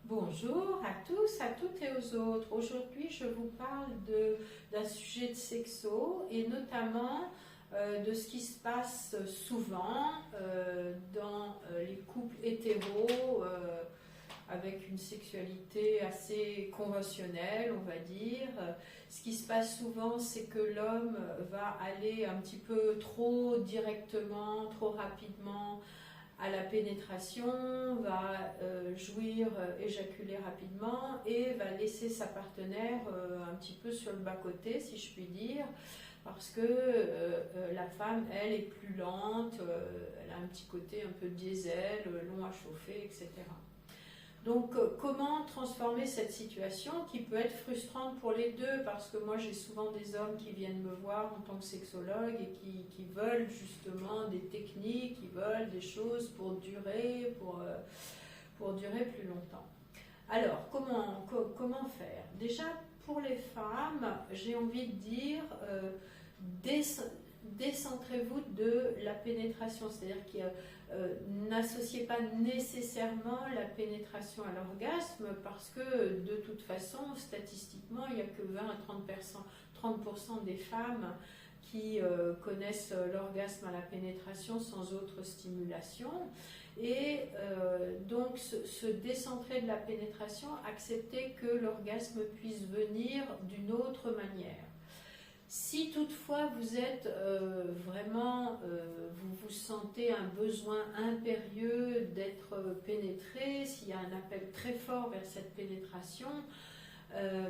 Bonjour à tous, à toutes et aux autres. Aujourd'hui, je vous parle d'un sujet de sexo et notamment de ce qui se passe souvent dans les couples hétéros avec une sexualité assez conventionnelle, on va dire. Ce qui se passe souvent, c'est que l'homme va aller un petit peu trop directement, trop rapidement à la pénétration, va jouir, éjaculer rapidement et va laisser sa partenaire un petit peu sur le bas-côté, si je puis dire, parce que la femme, elle, est plus lente, elle a un petit côté un peu diesel, long à chauffer, etc. Donc, comment transformer cette situation qui peut être frustrante pour les deux, parce que moi j'ai souvent des hommes qui viennent me voir en tant que sexologue et qui veulent justement des techniques, qui veulent des choses pour durer, pour durer plus longtemps. Alors, comment faire? Déjà, pour les femmes, j'ai envie de dire, décentrez-vous de la pénétration, c'est-à-dire qu'il y a n'associez pas nécessairement la pénétration à l'orgasme parce que de toute façon, statistiquement, il n'y a que 20 à 30% des femmes qui connaissent l'orgasme à la pénétration sans autre stimulation. Et donc se décentrer de la pénétration, accepter que l'orgasme puisse venir d'une autre manière. Si toutefois vous êtes vous vous sentez un besoin impérieux d'être pénétré, s'il y a un appel très fort vers cette pénétration,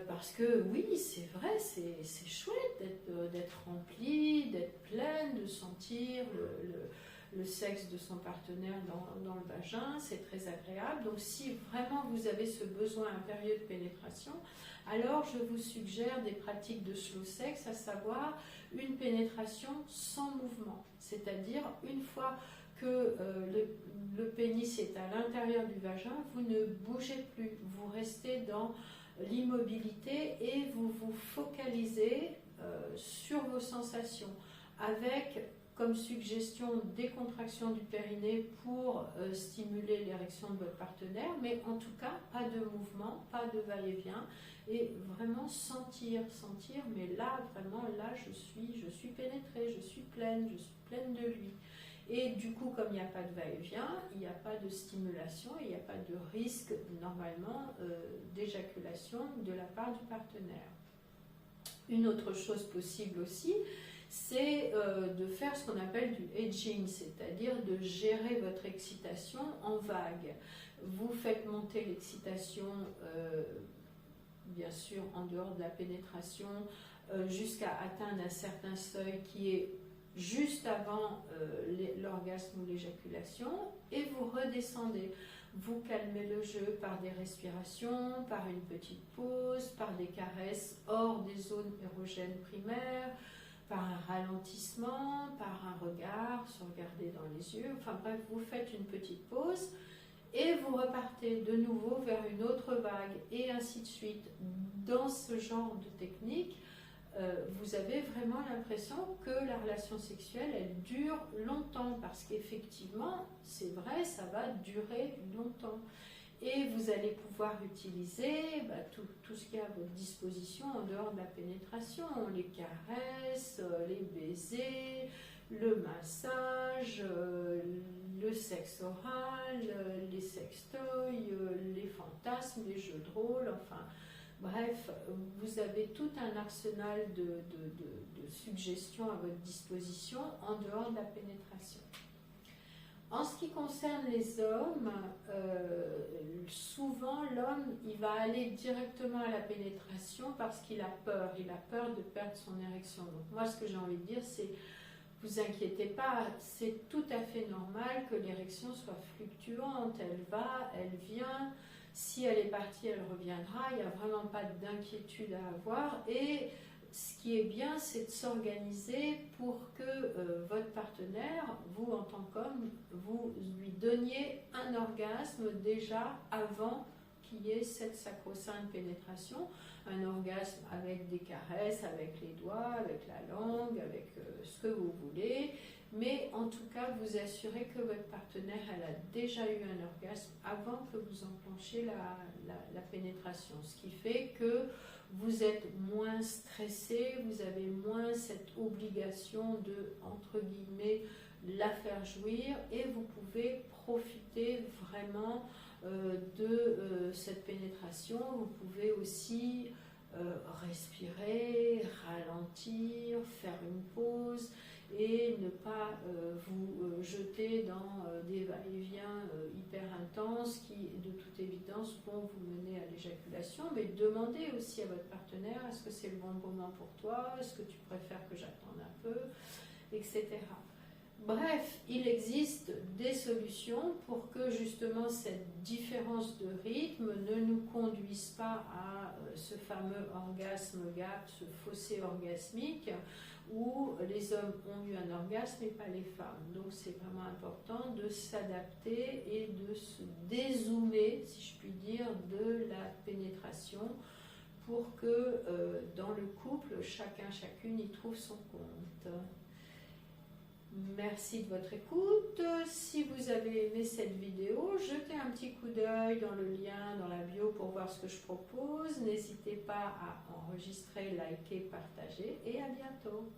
parce que oui, c'est vrai, c'est chouette d'être rempli, d'être pleine, de sentir le sexe de son partenaire dans le vagin, c'est très agréable. Donc si vraiment vous avez ce besoin impérieux de pénétration, alors je vous suggère des pratiques de slow sex, à savoir une pénétration sans mouvement. C'est-à-dire une fois que le pénis est à l'intérieur du vagin, vous ne bougez plus, vous restez dans l'immobilité et vous vous focalisez sur vos sensations avec comme suggestion des contractions du périnée pour stimuler l'érection de votre partenaire, mais en tout cas pas de mouvement, pas de va-et-vient, et vraiment sentir, mais là vraiment là je suis pénétrée, je suis pleine de lui. Et du coup, comme il n'y a pas de va-et-vient, il n'y a pas de stimulation, il n'y a pas de risque normalement d'éjaculation de la part du partenaire. Une autre chose possible aussi, c'est de faire ce qu'on appelle du edging, c'est-à-dire de gérer votre excitation en vague. Vous faites monter l'excitation, bien sûr en dehors de la pénétration, jusqu'à atteindre un certain seuil qui est juste avant l'orgasme ou l'éjaculation, et vous redescendez. Vous calmez le jeu par des respirations, par une petite pause, par des caresses hors des zones érogènes primaires, par un ralentissement, par un regard, se regarder dans les yeux. Enfin bref, vous faites une petite pause et vous repartez de nouveau vers une autre vague et ainsi de suite. Dans ce genre de technique, vous avez vraiment l'impression que la relation sexuelle, elle dure longtemps, parce qu'effectivement, c'est vrai, ça va durer longtemps. Et vous allez pouvoir utiliser tout ce qui est à votre disposition en dehors de la pénétration, les caresses, les baisers, le massage, le sexe oral, les sextoys, les fantasmes, les jeux de rôle, enfin... Bref, vous avez tout un arsenal de suggestions à votre disposition en dehors de la pénétration. En ce qui concerne les hommes, souvent l'homme il va aller directement à la pénétration parce qu'il a peur de perdre son érection. Donc moi ce que j'ai envie de dire c'est, vous inquiétez pas, c'est tout à fait normal que l'érection soit fluctuante, elle va, elle vient. Si elle est partie, elle reviendra, il n'y a vraiment pas d'inquiétude à avoir. Et ce qui est bien, c'est de s'organiser pour que votre partenaire, vous en tant qu'homme, vous lui donniez un orgasme déjà avant qu'il y ait cette sacro-sainte pénétration. Un orgasme avec des caresses, avec les doigts, avec la langue, avec ce que vous voulez. Mais en tout cas, vous assurez que votre partenaire elle a déjà eu un orgasme avant que vous enclenchez la pénétration. Ce qui fait que vous êtes moins stressé, vous avez moins cette obligation de, entre guillemets, la faire jouir, et vous pouvez profiter vraiment de cette pénétration. Vous pouvez aussi respirer, ralentir, faire une pause et ne pas vous jeter dans des va-et-vient hyper intenses qui, de toute évidence, vont vous mener à l'éjaculation. Mais demandez aussi à votre partenaire, est-ce que c'est le bon moment pour toi, est-ce que tu préfères que j'attende un peu, etc. Bref, il existe des solutions pour que justement cette différence de rythme ne nous conduise pas à ce fameux orgasme gap, ce fossé orgasmique où les hommes ont eu un orgasme et pas les femmes. Donc c'est vraiment important de s'adapter et de se dézoomer, si je puis dire, de la pénétration pour que dans le couple, chacune y trouve son compte. Merci de votre écoute. Si vous avez aimé cette vidéo, jetez un petit coup d'œil dans le lien dans la bio pour voir ce que je propose. N'hésitez pas à enregistrer, liker, partager et à bientôt.